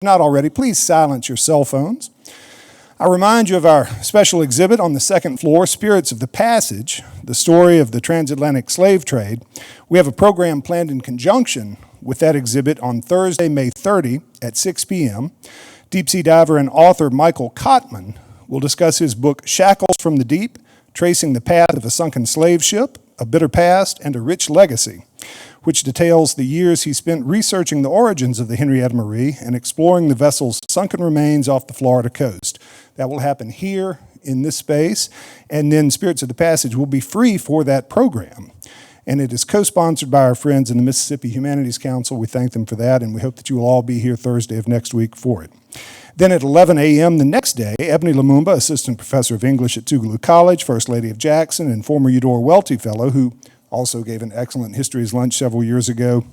Not already, please silence your cell phones. I remind you of our special exhibit on the second floor, Spirits of the Passage, the story of the transatlantic slave trade. We have a program planned in conjunction with that exhibit on Thursday, May 30 at 6 p.m. Deep-sea diver and author Michael Kottman will discuss his book, Shackles from the Deep, Tracing the Path of a Sunken Slave Ship, A Bitter Past, and a Rich Legacy, which details the years he spent researching the origins of the Henrietta Marie and exploring the vessel's sunken remains off the Florida coast. That will happen here in this space, and then Spirits of the Passage will be free for that program. And it is co-sponsored by our friends in the Mississippi Humanities Council. We thank them for that, and we hope that you will all be here Thursday of next week for it. Then at 11 a.m. the next day, Ebony Lumumba, Assistant Professor of English at Tougaloo College, First Lady of Jackson, and former Eudora Welty Fellow, who also gave an excellent History's Lunch several years ago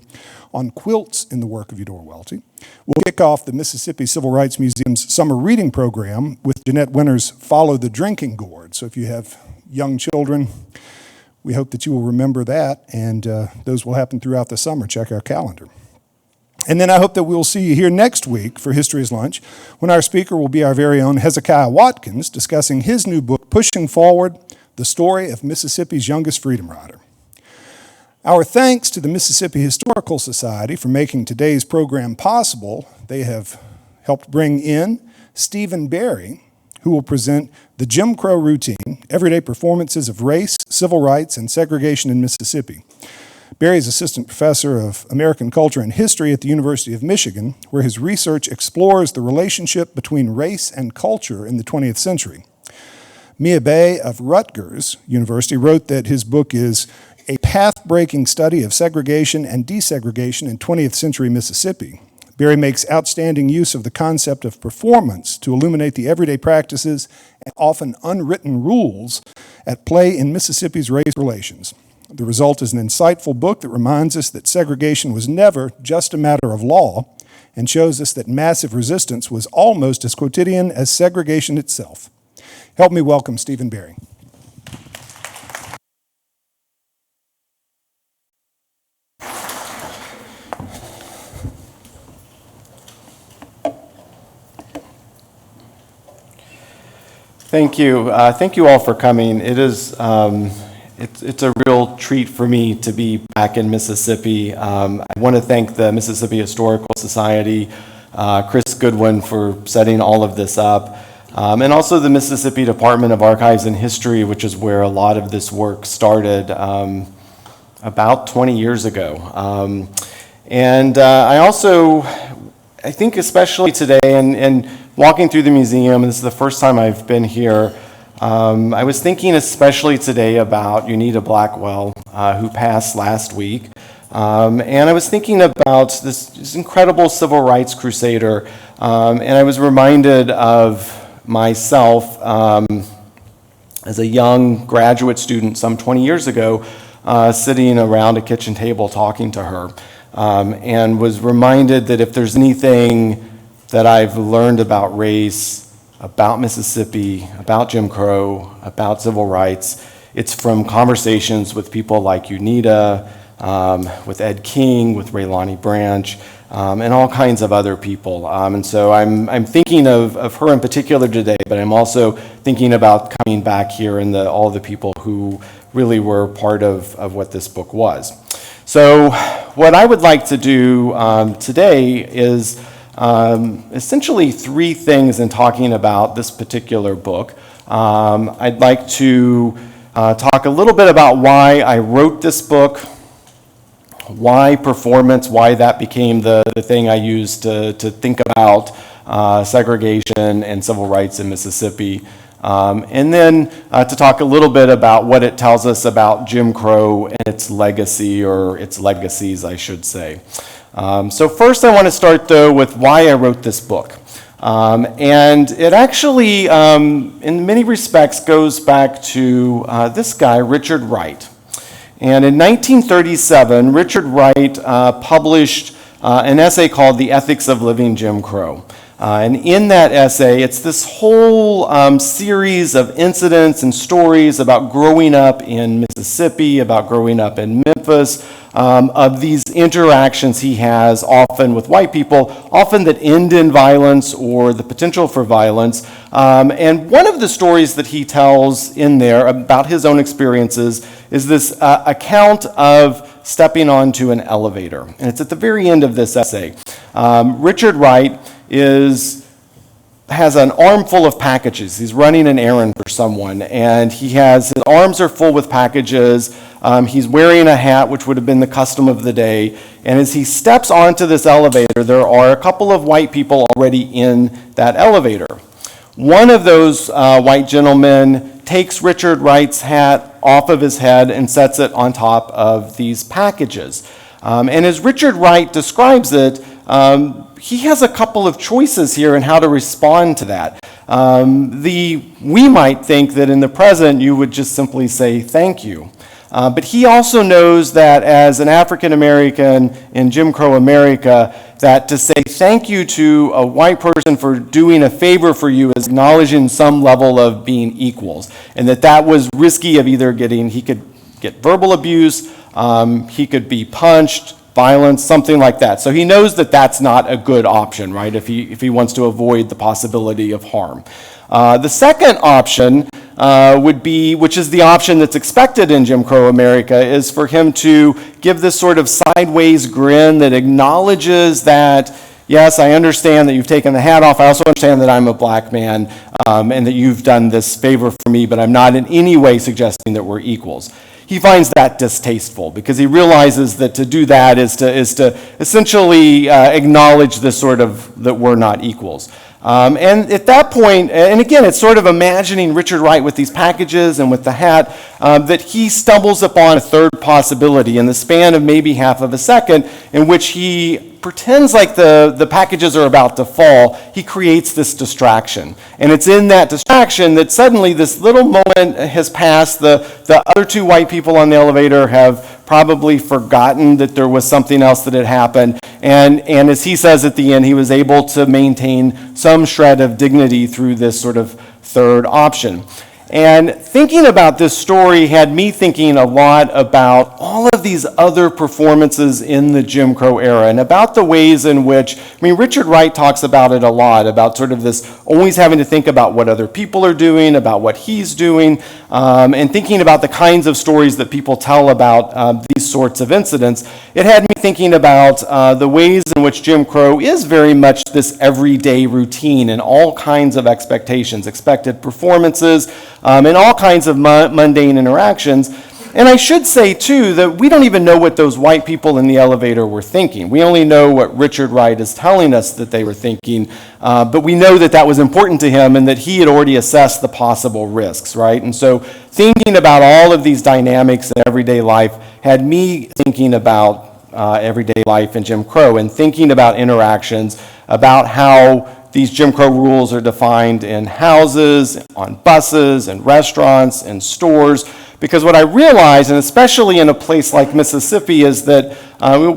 on quilts in the work of Eudora Welty, will kick off the Mississippi Civil Rights Museum's summer reading program with Jeanette Winter's Follow the Drinking Gourd. So if you have young children, we hope that you will remember that, and those will happen throughout the summer. Check our calendar. And then I hope that we'll see you here next week for History's Lunch, when our speaker will be our very own Hezekiah Watkins, discussing his new book, Pushing Forward, the Story of Mississippi's Youngest Freedom Rider. Our thanks to the Mississippi Historical Society for making today's program possible. They have helped bring in Stephen Berrey, who will present The Jim Crow Routine, Everyday Performances of Race, Civil Rights, and Segregation in Mississippi. Berrey is Assistant Professor of American Culture and History at the University of Michigan, where his research explores the relationship between race and culture in the 20th century. Mia Bay of Rutgers University wrote that his book is a path-breaking study of segregation and desegregation in 20th century Mississippi. Berrey makes outstanding use of the concept of performance to illuminate the everyday practices and often unwritten rules at play in Mississippi's race relations. The result is an insightful book that reminds us that segregation was never just a matter of law and shows us that massive resistance was almost as quotidian as segregation itself. Help me welcome Stephen Berrey. Thank you. Thank you all for coming. It is it's a real treat for me to be back in Mississippi. I want to thank the Mississippi Historical Society, Chris Goodwin for setting all of this up, and also the Mississippi Department of Archives and History, which is where a lot of this work started about 20 years ago. I think especially today, and walking through the museum, and this is the first time I've been here, I was thinking especially today about Unita Blackwell, who passed last week. And I was thinking about this incredible civil rights crusader, and I was reminded of myself as a young graduate student some 20 years ago, sitting around a kitchen table talking to her, and was reminded that if there's anything that I've learned about race, about Mississippi, about Jim Crow, about civil rights, it's from conversations with people like Unita, with Ed King, with Raylani Branch, and all kinds of other people. And so I'm thinking of her in particular today, but I'm also thinking about coming back here and all the people who really were part of what this book was. So what I would like to do today is essentially three things in talking about this particular book. I'd like to talk a little bit about why I wrote this book, why performance, why that became the thing I used to think about segregation and civil rights in Mississippi, and then to talk a little bit about what it tells us about Jim Crow and its legacy, or its legacies, I should say. So first I want to start, though, with why I wrote this book. And it actually, in many respects, goes back to this guy, Richard Wright. And in 1937, Richard Wright published an essay called The Ethics of Living Jim Crow. And in that essay, it's this whole series of incidents and stories about growing up in Mississippi, about growing up in Memphis, of these interactions he has often with white people, often that end in violence or the potential for violence. And one of the stories that he tells in there about his own experiences is this account of stepping onto an elevator. And it's at the very end of this essay. Richard Wright has an armful of packages. He's running an errand for someone, and his arms are full with packages. He's wearing a hat, which would have been the custom of the day. And as he steps onto this elevator, there are a couple of white people already in that elevator. One of those white gentlemen takes Richard Wright's hat off of his head and sets it on top of these packages. And as Richard Wright describes it, he has a couple of choices here in how to respond to that. We might think that in the present you would just simply say thank you. But he also knows that as an African American in Jim Crow America, that to say thank you to a white person for doing a favor for you is acknowledging some level of being equals. And that was risky of either he could get verbal abuse, he could be punched, violence, something like that. So he knows that that's not a good option, right, if he wants to avoid the possibility of harm. The second option would be, which is the option that's expected in Jim Crow America, is for him to give this sort of sideways grin that acknowledges that, yes, I understand that you've taken the hat off. I also understand that I'm a black man and that you've done this favor for me, but I'm not in any way suggesting that we're equals. He finds that distasteful because he realizes that to do that is to essentially acknowledge this sort of that we're not equals. And at that point, and again, it's sort of imagining Richard Wright with these packages and with the hat, that he stumbles upon a third possibility in the span of maybe half of a second in which he pretends like the packages are about to fall. He creates this distraction. And it's in that distraction that suddenly this little moment has passed. The other two white people on the elevator have probably forgotten that there was something else that had happened. And as he says at the end, he was able to maintain some shred of dignity through this sort of third option. And thinking about this story had me thinking a lot about all of these other performances in the Jim Crow era and about the ways in which, Richard Wright talks about it a lot, about sort of this always having to think about what other people are doing, about what he's doing, and thinking about the kinds of stories that people tell about these sorts of incidents. It had me thinking about the ways in which Jim Crow is very much this everyday routine and all kinds of expectations, expected performances, and all kinds of mundane interactions. And I should say, too, that we don't even know what those white people in the elevator were thinking. We only know what Richard Wright is telling us that they were thinking, but we know that that was important to him and that he had already assessed the possible risks, right? And so thinking about all of these dynamics in everyday life had me thinking about everyday life in Jim Crow and thinking about interactions, about how these Jim Crow rules are defined in houses, on buses, and restaurants, and stores. Because what I realize, and especially in a place like Mississippi, is that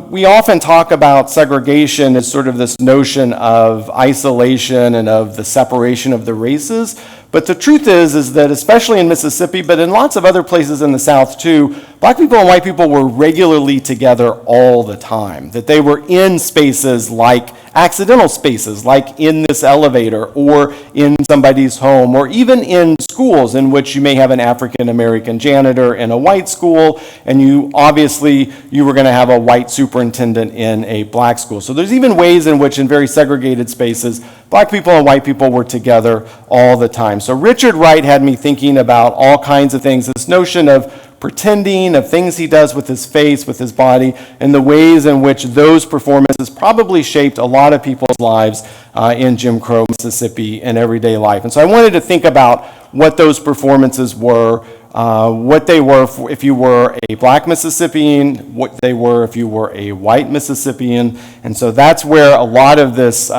we often talk about segregation as sort of this notion of isolation and of the separation of the races. But the truth is that especially in Mississippi, but in lots of other places in the South too, black people and white people were regularly together all the time. That they were in spaces like accidental spaces, like in this elevator or in somebody's home, or even in schools in which you may have an African American janitor in a white school, and you were going to have a white superintendent in a black school. So there's even ways in which in very segregated spaces, black people and white people were together all the time. So Richard Wright had me thinking about all kinds of things, this notion of pretending, of things he does with his face, with his body, and the ways in which those performances probably shaped a lot of people's lives in Jim Crow, Mississippi, and everyday life. And so I wanted to think about what those performances were, what they were if you were a black Mississippian, what they were if you were a white Mississippian. And so that's where a lot of this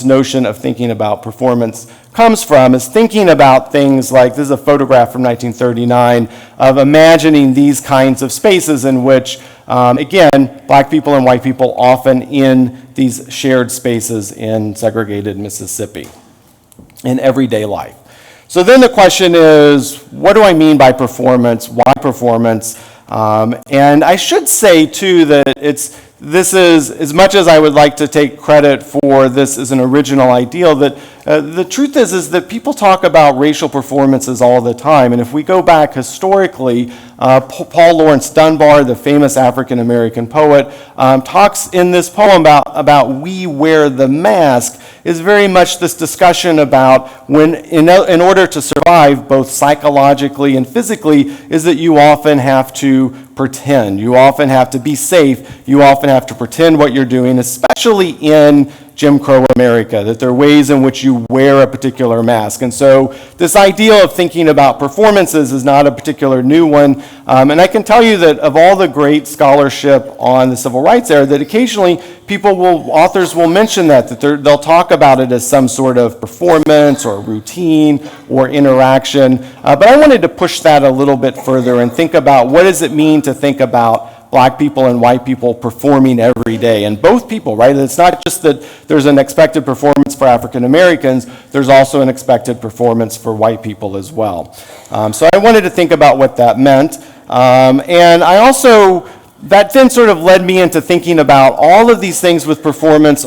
notion of thinking about performance comes from, is thinking about things like, this is a photograph from 1939 of imagining these kinds of spaces in which Again, black people and white people often in these shared spaces in segregated Mississippi in everyday life. So then the question is, what do I mean by performance? Why performance? And I should say, too, that this is, as much as I would like to take credit for this as an original ideal, that the truth is that people talk about racial performances all the time. And if we go back historically, Paul Laurence Dunbar, the famous African-American poet, talks in this poem about we wear the mask, is very much this discussion about when, in order to survive, both psychologically and physically, is that you often have to pretend. You often have to be safe. You often have to pretend what you're doing, especially in Jim Crow America, that there are ways in which you wear a particular mask. And so this idea of thinking about performances is not a particular new one. And I can tell you that of all the great scholarship on the civil rights era, that occasionally authors will mention that they'll talk about it as some sort of performance or routine or interaction. But I wanted to push that a little bit further and think about what does it mean to think about black people and white people performing every day. And both people, right? It's not just that there's an expected performance for African Americans, there's also an expected performance for white people as well. So I wanted to think about what that meant. And I also, that then sort of led me into thinking about all of these things with performance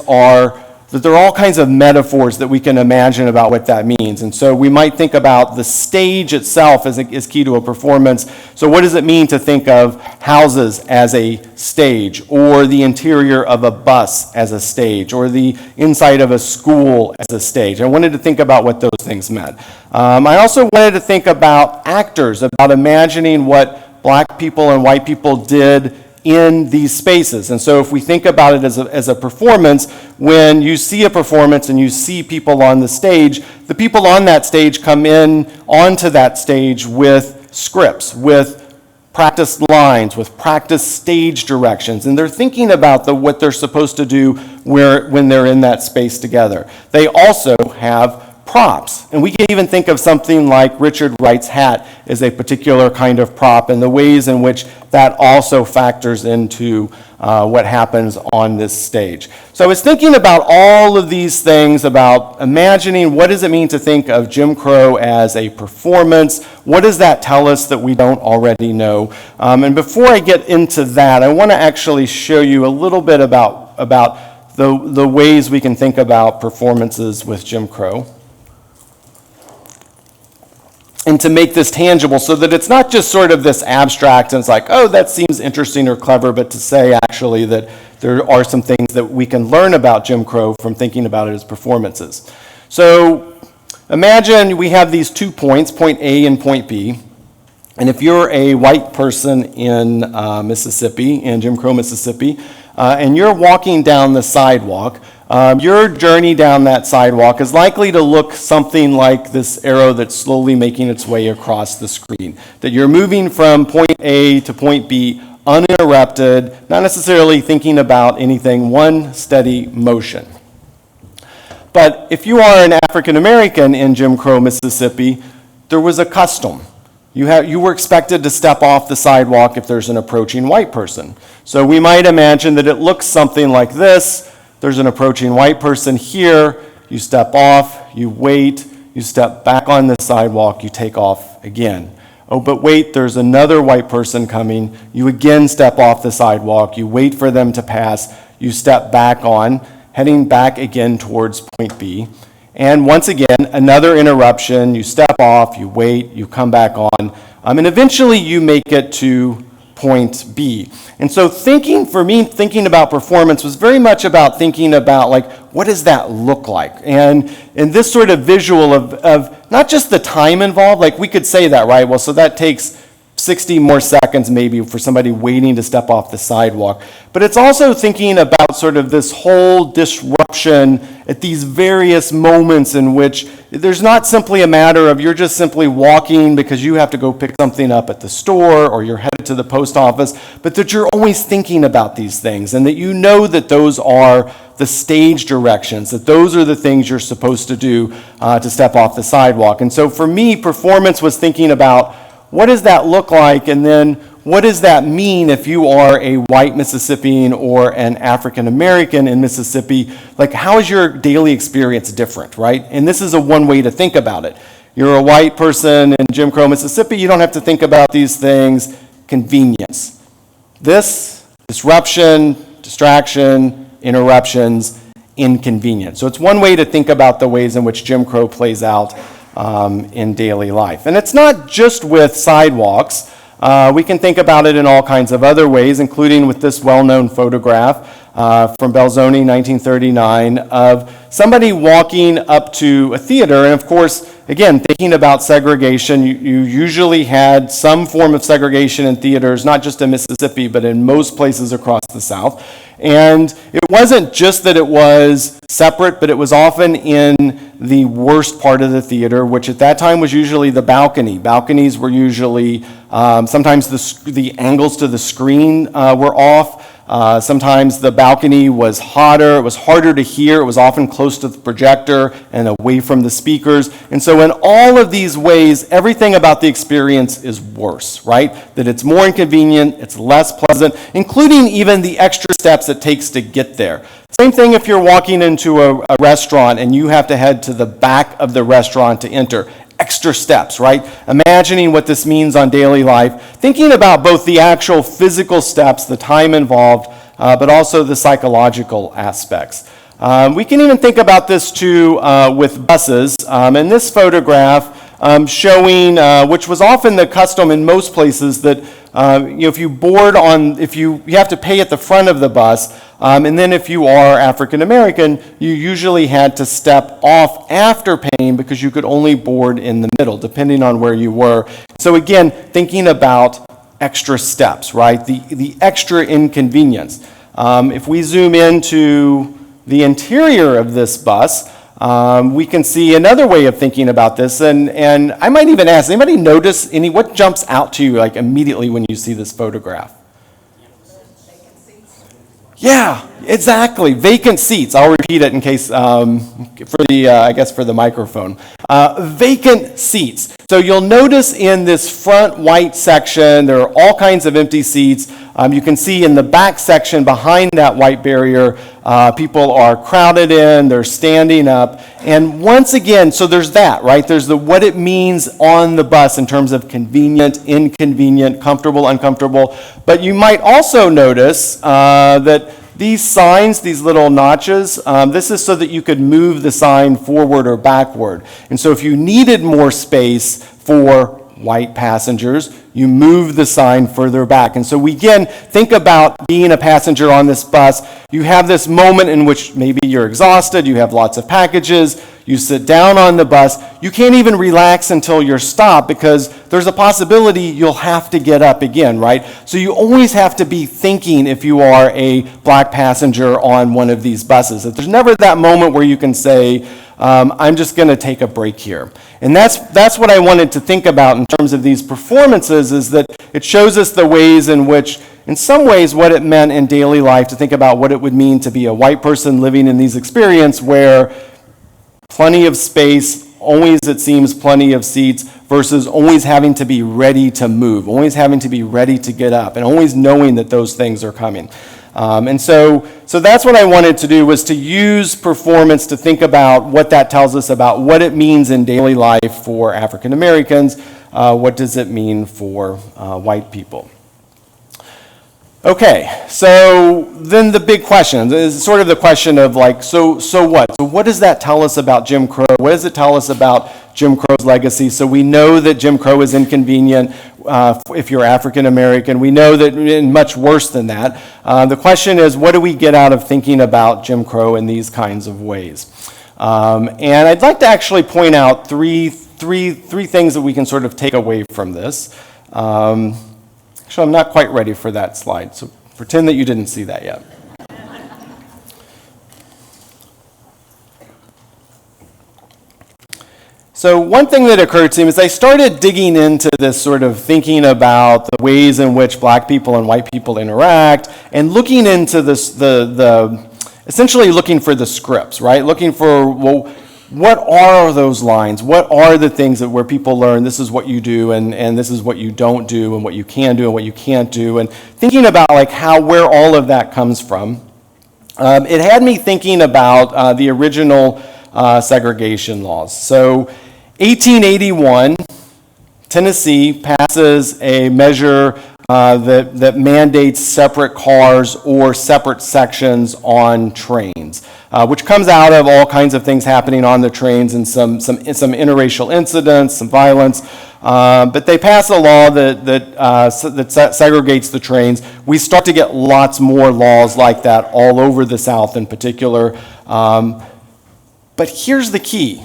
that there are all kinds of metaphors that we can imagine about what that means. And so we might think about the stage itself as key to a performance. So what does it mean to think of houses as a stage, or the interior of a bus as a stage, or the inside of a school as a stage? I wanted to think about what those things meant. I also wanted to think about actors, about imagining what black people and white people did in these spaces. And so if we think about it as a performance, when you see a performance and you see people on the stage, the people on that stage come in onto that stage with scripts, with practiced lines, with practiced stage directions, and they're thinking about what they're supposed to do when they're in that space together. They also have props. And we can even think of something like Richard Wright's hat as a particular kind of prop, and the ways in which that also factors into what happens on this stage. So I was thinking about all of these things, about imagining what does it mean to think of Jim Crow as a performance? What does that tell us that we don't already know? And before I get into that, I want to actually show you a little bit about the ways we can think about performances with Jim Crow, and to make this tangible so that it's not just sort of this abstract and it's like, oh, that seems interesting or clever, but to say actually that there are some things that we can learn about Jim Crow from thinking about it as performances. So imagine we have these 2 points, point A and point B, and if you're a white person in Mississippi, in Jim Crow, Mississippi, and you're walking down the sidewalk, your journey down that sidewalk is likely to look something like this arrow that's slowly making its way across the screen. That you're moving from point A to point B uninterrupted, not necessarily thinking about anything, one steady motion. But if you are an African American in Jim Crow, Mississippi, there was a custom. You were expected to step off the sidewalk if there's an approaching white person. So we might imagine that it looks something like this. There's an approaching white person here. You step off, you wait, you step back on the sidewalk, you take off again. Oh, but wait, there's another white person coming. You again step off the sidewalk, you wait for them to pass, you step back on, heading back again towards point B. And once again, another interruption, you step off, you wait, you come back on, and eventually you make it to point B. And so thinking about performance was very much about thinking about, like, what does that look like? And this sort of visual of not just the time involved, like we could say that, right? Well, so that takes 60 more seconds maybe for somebody waiting to step off the sidewalk. But it's also thinking about sort of this whole disruption at these various moments in which there's not simply a matter of you're just simply walking because you have to go pick something up at the store or you're headed to the post office, but that you're always thinking about these things and that you know that those are the stage directions, that those are the things you're supposed to do to step off the sidewalk. And so for me, performance was thinking about what does that look like, and then what does that mean if you are a white Mississippian or an African American in Mississippi? Like, how is your daily experience different, right? And this is one way to think about it. You're a white person in Jim Crow, Mississippi, you don't have to think about these things. Convenience. This, disruption, distraction, interruptions, inconvenience. So it's one way to think about the ways in which Jim Crow plays out in daily life. And it's not just with sidewalks. We can think about it in all kinds of other ways, including with this well-known photograph from Belzoni, 1939, of somebody walking up to a theater. And of course, again, thinking about segregation, you usually had some form of segregation in theaters, not just in Mississippi, but in most places across the South. And it wasn't just that it was separate, but it was often in the worst part of the theater, which at that time was usually the balcony. Balconies were usually, sometimes the angles to the screen were off. Sometimes the balcony was hotter, it was harder to hear, it was often close to the projector and away from the speakers. And so in all of these ways, everything about the experience is worse, right? That it's more inconvenient, it's less pleasant, including even the extra steps it takes to get there. Same thing if you're walking into a restaurant and you have to head to the back of the restaurant to enter. Extra steps, right? Imagining what this means on daily life, thinking about both the actual physical steps, the time involved, but also the psychological aspects. We can even think about this too with buses. In this photograph showing, which was often the custom in most places, that if you board on, you have to pay at the front of the bus, and then if you are African American, you usually had to step off after paying because you could only board in the middle, depending on where you were. So again, thinking about extra steps, right? The extra inconvenience. If we zoom into the interior of this bus, we can see another way of thinking about this, and I might even ask, anybody notice what jumps out to you like immediately when you see this photograph? Yeah, exactly. Vacant seats. I'll repeat it in case for the microphone. Vacant seats. So you'll notice in this front white section, there are all kinds of empty seats. You can see in the back section behind that white barrier, people are crowded in, they're standing up. And once again, so there's that, right? There's what it means on the bus in terms of convenient, inconvenient, comfortable, uncomfortable. But you might also notice that these signs, these little notches, this is so that you could move the sign forward or backward. And so if you needed more space for white passengers, you move the sign further back. And so we again think about being a passenger on this bus. You have this moment in which maybe you're exhausted, you have lots of packages, you sit down on the bus, you can't even relax until you're stopped because there's a possibility you'll have to get up again, right? So you always have to be thinking if you are a black passenger on one of these buses. That there's never that moment where you can say, I'm just going to take a break here. And that's what I wanted to think about in terms of these performances, is that it shows us the ways in which, in some ways, what it meant in daily life to think about what it would mean to be a white person living in these experiences where plenty of space, always it seems plenty of seats, versus always having to be ready to move, always having to be ready to get up, and always knowing that those things are coming. And so that's what I wanted to do, was to use performance to think about what that tells us about what it means in daily life for African Americans. What does it mean for white people? Okay, so then the big question is sort of the question of like, so what? So what does that tell us about Jim Crow? What does it tell us about Jim Crow's legacy? So we know that Jim Crow is inconvenient if you're African American. We know that much worse than that. The question is, what do we get out of thinking about Jim Crow in these kinds of ways? And I'd like to actually point out three things that we can sort of take away from this. Actually, I'm not quite ready for that slide, so pretend that you didn't see that yet. So one thing that occurred to me is I started digging into this sort of thinking about the ways in which black people and white people interact, and looking into this, essentially looking for the scripts, right? Looking for, well, what are those lines? What are the things that where people learn this is what you do and this is what you don't do and what you can do and what you can't do, and thinking about like where all of that comes from. It had me thinking about the original segregation laws. So 1881, Tennessee passes a measure that mandates separate cars or separate sections on trains, which comes out of all kinds of things happening on the trains and some interracial incidents, some violence. But they pass a law that segregates the trains. We start to get lots more laws like that all over the South in particular. But here's the key.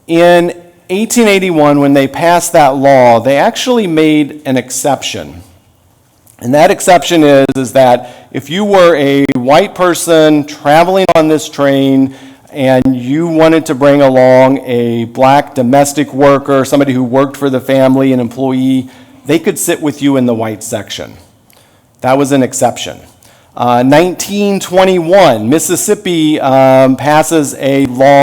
In 1881, when they passed that law, they actually made an exception. And that exception is that if you were a white person traveling on this train and you wanted to bring along a black domestic worker, somebody who worked for the family, an employee, they could sit with you in the white section. That was an exception. 1921, Mississippi passes a law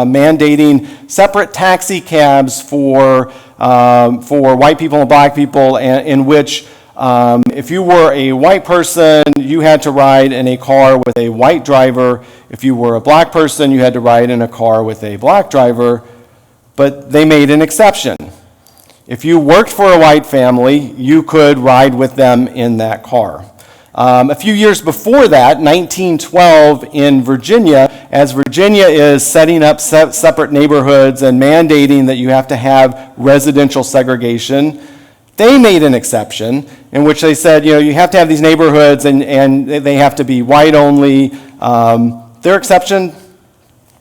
mandating separate taxi cabs for white people and black people, in which if you were a white person, you had to ride in a car with a white driver. If you were a black person, you had to ride in a car with a black driver. But they made an exception. If you worked for a white family, you could ride with them in that car. A few years before that, 1912 in Virginia, as Virginia is setting up separate neighborhoods and mandating that you have to have residential segregation, they made an exception in which they said, you have to have these neighborhoods and they have to be white only. Their exception,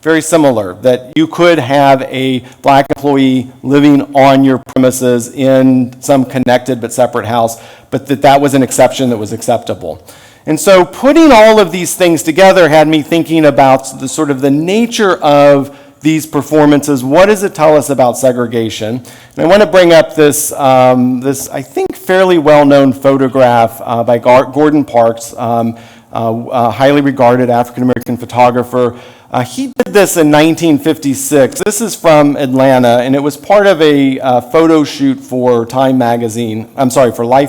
very similar, that you could have a black employee living on your premises in some connected but separate house, but that was an exception that was acceptable. And so putting all of these things together had me thinking about the sort of the nature of these performances. What does it tell us about segregation? And I want to bring up this I think, fairly well-known photograph by Gordon Parks, a highly regarded African-American photographer. He did this in 1956. This is from Atlanta, and it was part of a photo shoot for Life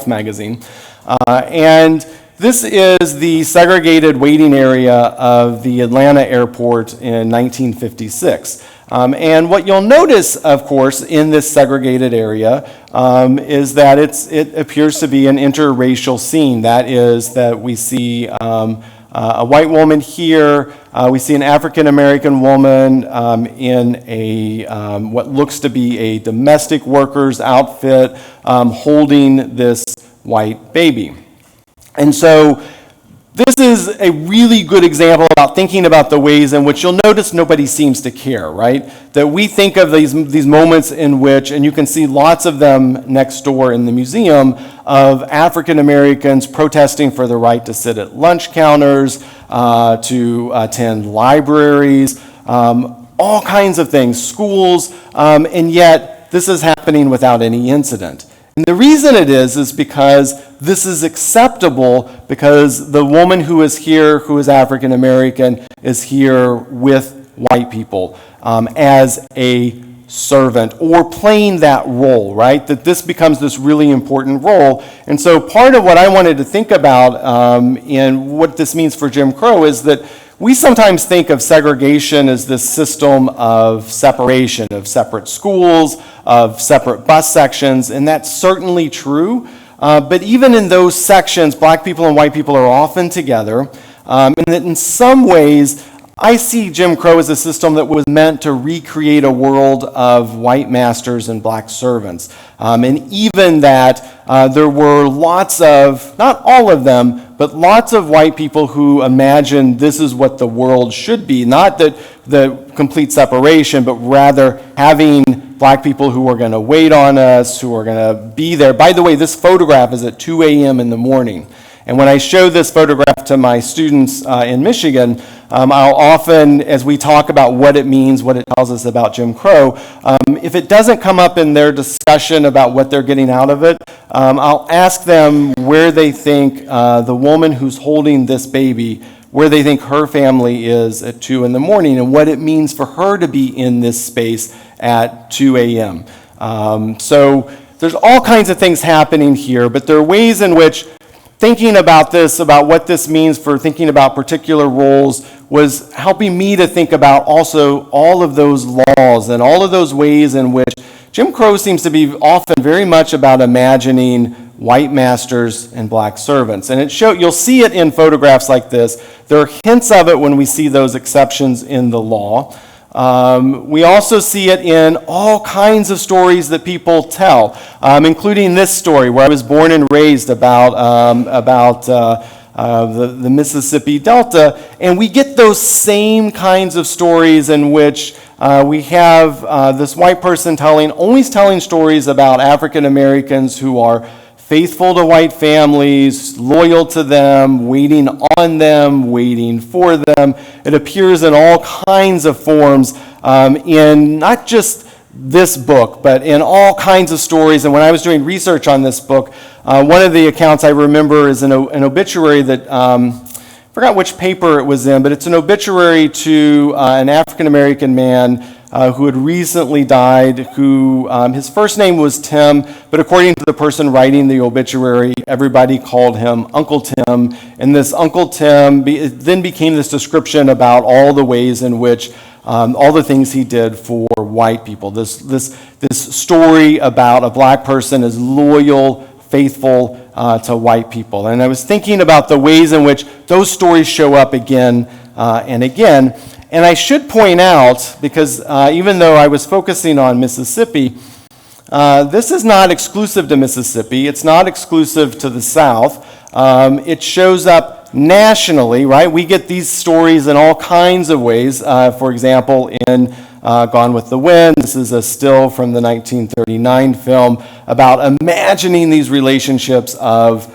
magazine. And this is the segregated waiting area of the Atlanta airport in 1956. And what you'll notice, of course, in this segregated area is that it appears to be an interracial scene. That is, that we see a white woman here. We see an African-American woman in a what looks to be a domestic worker's outfit holding this white baby. And so this is a really good example about thinking about the ways in which you'll notice nobody seems to care, right? That we think of these moments in which, and you can see lots of them next door in the museum, of African Americans protesting for the right to sit at lunch counters, to attend libraries, all kinds of things, schools, and yet this is happening without any incident. And the reason it is because this is acceptable because the woman who is here, who is African American, is here with white people as a servant or playing that role, right? That this becomes this really important role. And so part of what I wanted to think about and what this means for Jim Crow is that we sometimes think of segregation as this system of separation, of separate schools, of separate bus sections, and that's certainly true. But even in those sections, black people and white people are often together. And that in some ways, I see Jim Crow as a system that was meant to recreate a world of white masters and black servants. And even that there were lots of, not all of them, but lots of white people who imagined this is what the world should be. Not that the complete separation, but rather having black people who are going to wait on us, who are going to be there. By the way, this photograph is at 2 a.m. in the morning. And when I show this photograph to my students in Michigan, I'll often, as we talk about what it means, what it tells us about Jim Crow, if it doesn't come up in their discussion about what they're getting out of it, I'll ask them where they think the woman who's holding this baby, where they think her family is at 2 in the morning and what it means for her to be in this space at 2 a.m. So there's all kinds of things happening here, but there are ways in which thinking about this, about what this means for thinking about particular roles, was helping me to think about also all of those laws and all of those ways in which Jim Crow seems to be often very much about imagining white masters and black servants. And you'll see it in photographs like this. There are hints of it when we see those exceptions in the law. We also see it in all kinds of stories that people tell, including this story where I was born and raised about the Mississippi Delta, and we get those same kinds of stories in which we have this white person always telling stories about African Americans who are faithful to white families, loyal to them, waiting on them, waiting for them. It appears in all kinds of forms in not just this book, but in all kinds of stories. And when I was doing research on this book, one of the accounts I remember is an obituary that, I forgot which paper it was in, but it's an obituary to an African-American man who had recently died, who his first name was Tim, but according to the person writing the obituary, everybody called him Uncle Tim. And this Uncle Tim then became this description about all the ways in which all the things he did for white people. This story about a black person as loyal, faithful to white people. And I was thinking about the ways in which those stories show up again and again. And I should point out, because even though I was focusing on Mississippi, this is not exclusive to Mississippi. It's not exclusive to the South. It shows up nationally, right? We get these stories in all kinds of ways. For example, in Gone with the Wind, this is a still from the 1939 film about imagining these relationships of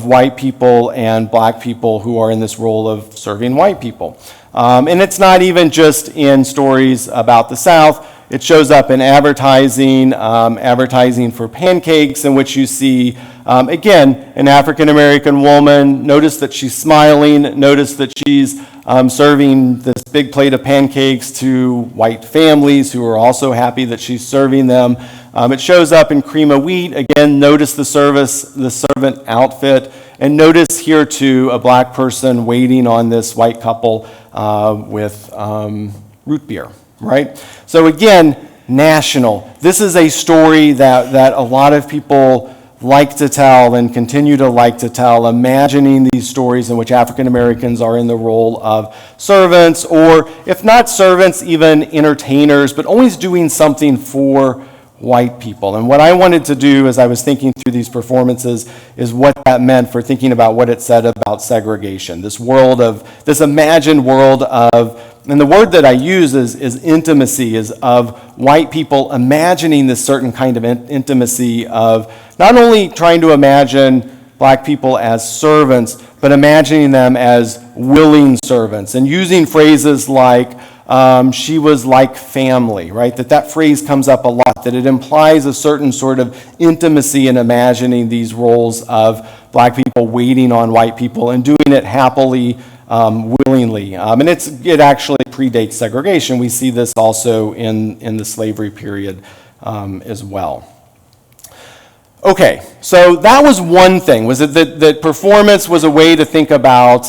white people and black people who are in this role of serving white people. And it's not even just in stories about the South. It shows up in advertising, advertising for pancakes, in which you see, again, an African-American woman. Notice that she's smiling. Notice that she's serving this big plate of pancakes to white families who are also happy that she's serving them. It shows up in Cream of Wheat. Again, notice the servant outfit. And notice here, too, a black person waiting on this white couple with root beer, right? So again, national. This is a story that a lot of people like to tell and continue to like to tell, imagining these stories in which African Americans are in the role of servants, or if not servants, even entertainers, but always doing something for white people. And what I wanted to do as I was thinking through these performances is what that meant for thinking about what it said about segregation, this imagined world of, and the word that I use is intimacy, is of white people imagining this certain kind of intimacy of not only trying to imagine black people as servants, but imagining them as willing servants, and using phrases like, she was like family, right? That phrase comes up a lot, that it implies a certain sort of intimacy in imagining these roles of black people waiting on white people and doing it happily, willingly. And it actually predates segregation. We see this also in the slavery period as well. Okay, so that was one thing, was that performance was a way to think about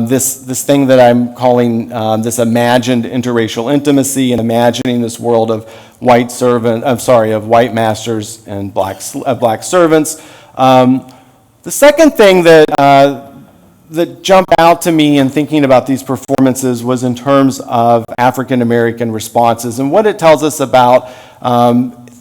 this thing that I'm calling this imagined interracial intimacy, and imagining this world of white masters and black servants. The second thing that jumped out to me in thinking about these performances was in terms of African American responses and what it tells us about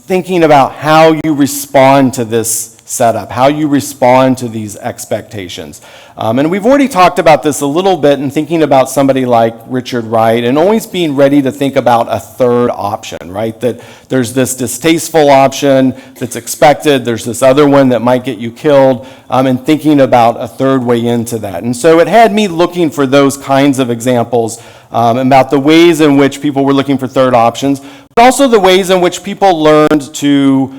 thinking about how you respond to this setup, how you respond to these expectations. And we've already talked about this a little bit in thinking about somebody like Richard Wright, and always being ready to think about a third option, right? That there's this distasteful option that's expected, there's this other one that might get you killed, and thinking about a third way into that. And so it had me looking for those kinds of examples about the ways in which people were looking for third options, but also the ways in which people learned to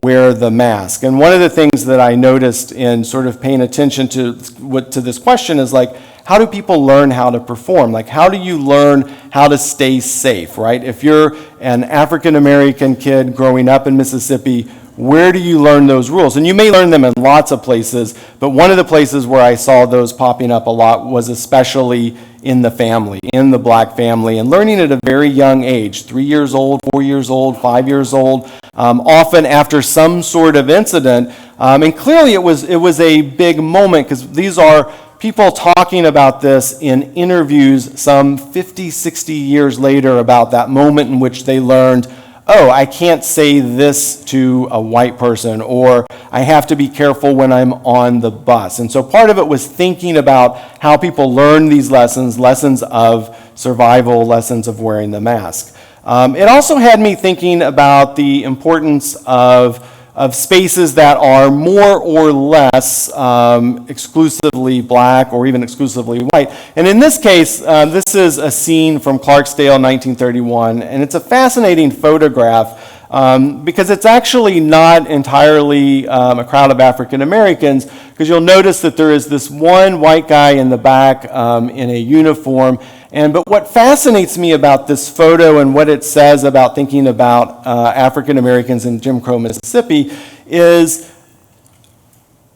wear the mask. And one of the things that I noticed in sort of paying attention to this question is, like, how do people learn how to perform? Like, how do you learn how to stay safe, right? If you're an African-American kid growing up in Mississippi, where do you learn those rules? And you may learn them in lots of places, but one of the places where I saw those popping up a lot was especially in the family, in the black family, and learning at a very young age, 3 years old, 4 years old, 5 years old, often after some sort of incident. And clearly it was a big moment, because these are people talking about this in interviews some 50, 60 years later about that moment in which they learned, oh, I can't say this to a white person, or I have to be careful when I'm on the bus. And so part of it was thinking about how people learn these lessons of survival, lessons of wearing the mask. It also had me thinking about the importance of spaces that are more or less exclusively black or even exclusively white. And in this case, this is a scene from Clarksdale, 1931, and it's a fascinating photograph because it's actually not entirely a crowd of African Americans, because you'll notice that there is this one white guy in the back in a uniform. But what fascinates me about this photo and what it says about thinking about African Americans in Jim Crow, Mississippi, is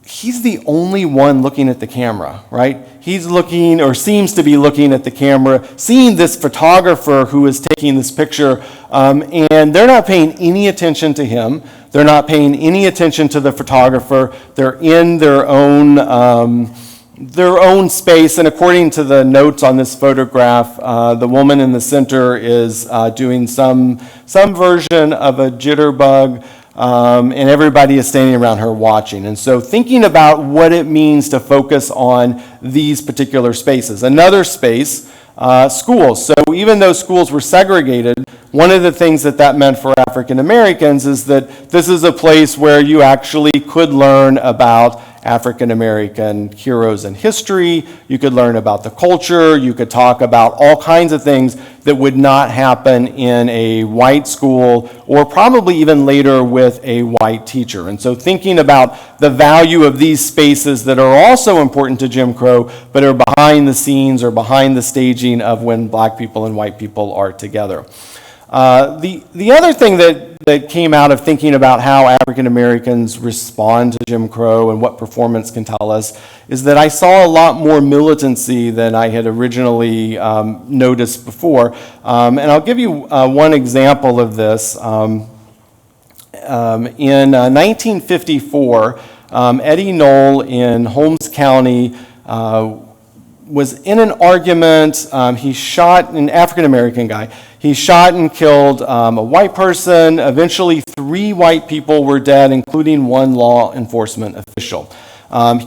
he's the only one looking at the camera, right? He's looking, or seems to be looking at the camera, seeing this photographer who is taking this picture, and they're not paying any attention to him. They're not paying any attention to the photographer. They're in their own space, and according to the notes on this photograph, the woman in the center is doing some version of a jitterbug, and everybody is standing around her watching. And so thinking about what it means to focus on these particular spaces. Another space, schools. So even though schools were segregated, one of the things that meant for African Americans is that this is a place where you actually could learn about African American heroes in history, you could learn about the culture, you could talk about all kinds of things that would not happen in a white school, or probably even later with a white teacher. And so thinking about the value of these spaces that are also important to Jim Crow, but are behind the scenes or behind the staging of when black people and white people are together. The other thing that came out of thinking about how African Americans respond to Jim Crow and what performance can tell us is that I saw a lot more militancy than I had originally noticed before. And I'll give you one example of this. In 1954, Eddie Knoll in Holmes County was in an argument. He shot an African American guy. He shot and killed a white person. Eventually, 3 white people were dead, including one law enforcement official.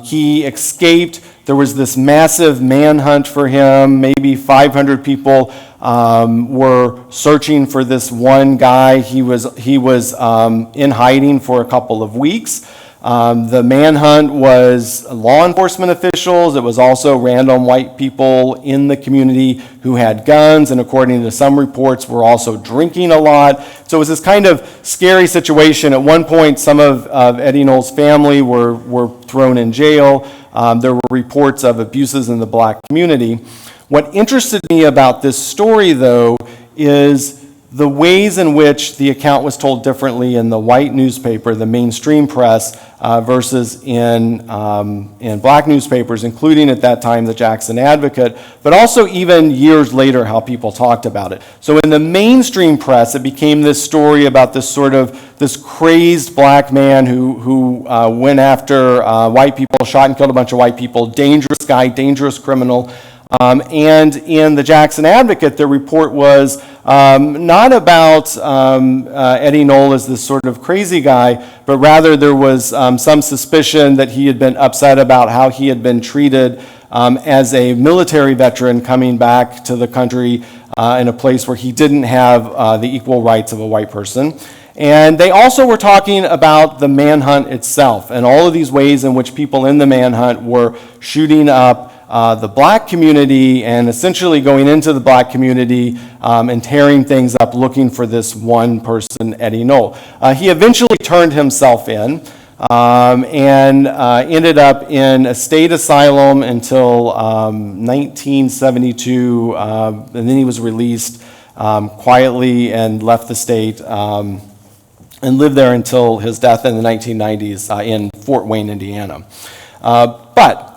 He escaped. There was this massive manhunt for him. Maybe 500 people were searching for this one guy. He was in hiding for a couple of weeks. The manhunt was law enforcement officials. It was also random white people in the community who had guns, and according to some reports, were also drinking a lot. So it was this kind of scary situation. At one point, some of Eddie Knoll's family were thrown in jail. There were reports of abuses in the black community. What interested me about this story, though, is the ways in which the account was told differently in the white newspaper, the mainstream press, versus in black newspapers, including at that time the Jackson Advocate, but also even years later how people talked about it. So in the mainstream press, it became this story about this crazed black man who went after white people, shot and killed a bunch of white people, dangerous guy, dangerous criminal. And in the Jackson Advocate, the report was not about Eddie Knoll as this sort of crazy guy, but rather there was some suspicion that he had been upset about how he had been treated as a military veteran coming back to the country in a place where he didn't have the equal rights of a white person. And they also were talking about the manhunt itself and all of these ways in which people in the manhunt were shooting up the black community and essentially going into the black community and tearing things up looking for this one person, Eddie Knoll. He eventually turned himself in. and ended up in a state asylum until 1972, and then he was released quietly and left the state and lived there until his death in the 1990s in Fort Wayne, Indiana. But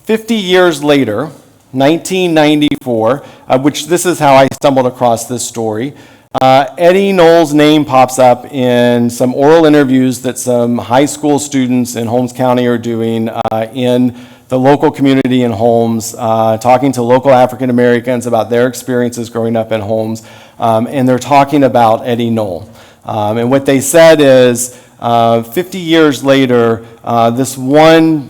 50 years later, 1994, which this is how I stumbled across this story, Eddie Knoll's name pops up in some oral interviews that some high school students in Holmes County are doing in the local community in Holmes, talking to local African Americans about their experiences growing up in Holmes, and they're talking about Eddie Knoll. And what they said is, 50 years later, this one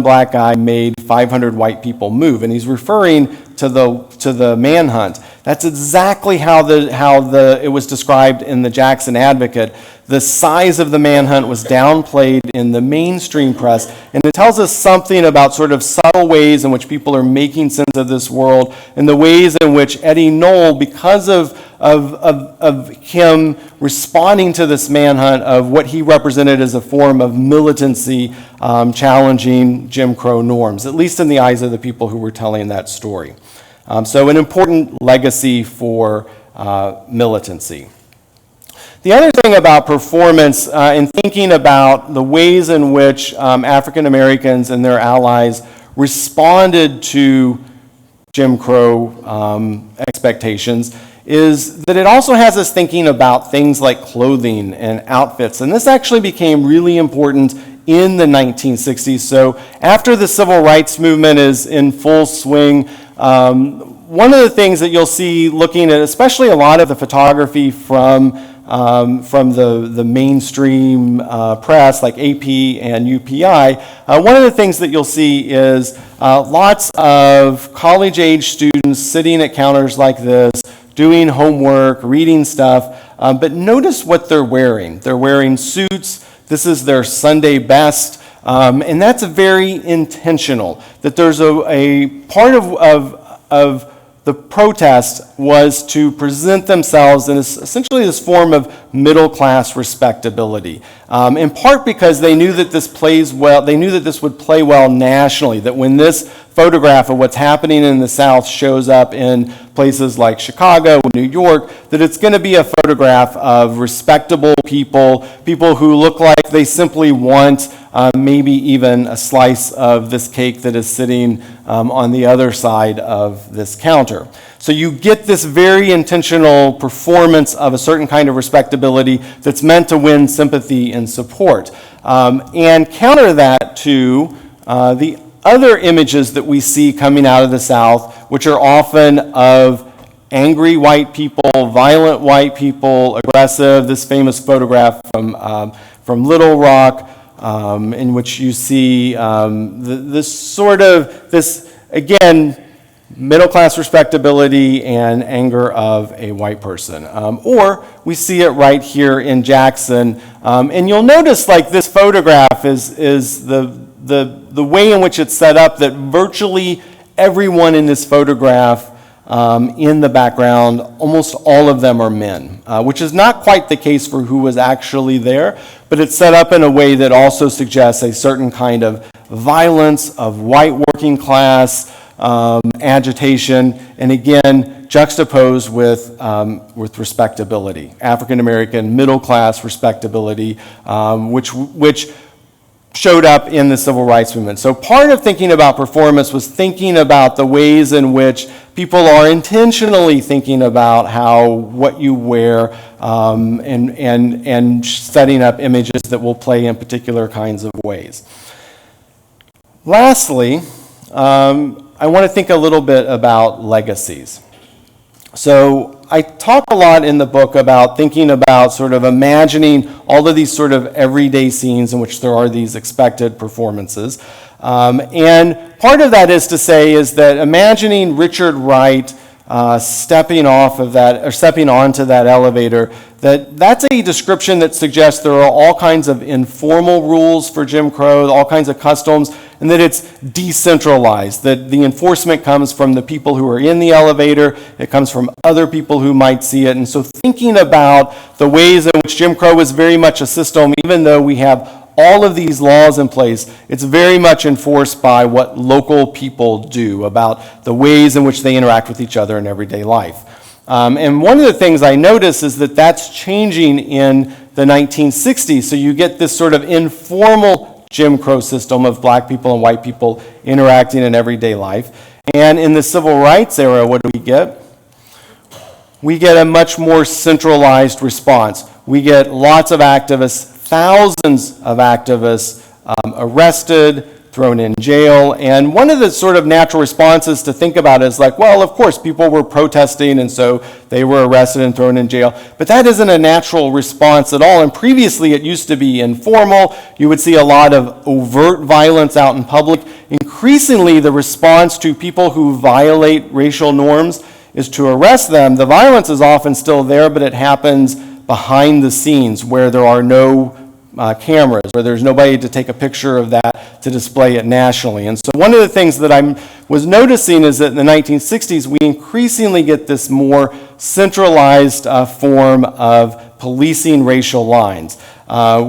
black guy made 500 white people move, and he's referring to the manhunt. That's exactly how it was described in the Jackson Advocate. The size of the manhunt was downplayed in the mainstream press, and it tells us something about sort of subtle ways in which people are making sense of this world, and the ways in which Eddie Knoll, because of him responding to this manhunt, of what he represented as a form of militancy, challenging Jim Crow norms, at least in the eyes of the people who were telling that story. So an important legacy for militancy. The other thing about performance, in thinking about the ways in which African Americans and their allies responded to Jim Crow expectations, is that it also has us thinking about things like clothing and outfits. And this actually became really important in the 1960s. So after the civil rights movement is in full swing, one of the things that you'll see looking at, especially a lot of the photography from the mainstream press like AP and UPI, one of the things that you'll see is lots of college-age students sitting at counters like this, doing homework, reading stuff, but notice what they're wearing. They're wearing suits. This is their Sunday best, and that's very intentional. That there's a part of the protest was to present themselves in essentially this form of middle-class respectability. In part because they knew that this plays well. They knew that this would play well nationally. That when this photograph of what's happening in the South shows up in places like Chicago, New York, that it's going to be a photograph of respectable people, people who look like they simply want maybe even a slice of this cake that is sitting on the other side of this counter. So you get this very intentional performance of a certain kind of respectability that's meant to win sympathy and support. And counter that to the other images that we see coming out of the South, which are often of angry white people, violent white people, aggressive. This famous photograph from Little Rock, in which you see this again, middle-class respectability and anger of a white person. Or we see it right here in Jackson. And you'll notice like this photograph is the way in which it's set up, that virtually everyone in this photograph in the background, almost all of them are men, which is not quite the case for who was actually there, but it's set up in a way that also suggests a certain kind of violence of white working class agitation, and again, juxtaposed with respectability, African American middle class respectability, which showed up in the civil rights movement. So part of thinking about performance was thinking about the ways in which people are intentionally thinking about what you wear, and setting up images that will play in particular kinds of ways. Lastly, I want to think a little bit about legacies. So I talk a lot in the book about thinking about sort of imagining all of these sort of everyday scenes in which there are these expected performances. And part of that is to say is that imagining Richard Wright stepping onto that elevator, that's a description that suggests there are all kinds of informal rules for Jim Crow, all kinds of customs, and that it's decentralized, that the enforcement comes from the people who are in the elevator, it comes from other people who might see it. And so thinking about the ways in which Jim Crow was very much a system, even though we have all of these laws in place, it's very much enforced by what local people do, about the ways in which they interact with each other in everyday life. And one of the things I notice is that that's changing in the 1960s. So you get this sort of informal Jim Crow system of black people and white people interacting in everyday life. And in the civil rights era, what do we get? We get a much more centralized response. We get lots of activists, thousands of activists arrested, thrown in jail, and one of the sort of natural responses to think about is like, well, of course, people were protesting, and so they were arrested and thrown in jail, but that isn't a natural response at all, and previously it used to be informal. You would see a lot of overt violence out in public. Increasingly, the response to people who violate racial norms is to arrest them. The violence is often still there, but it happens behind the scenes where there are no cameras, where there's nobody to take a picture of that to display it nationally. And so one of the things that I was noticing is that in the 1960s, we increasingly get this more centralized form of policing racial lines.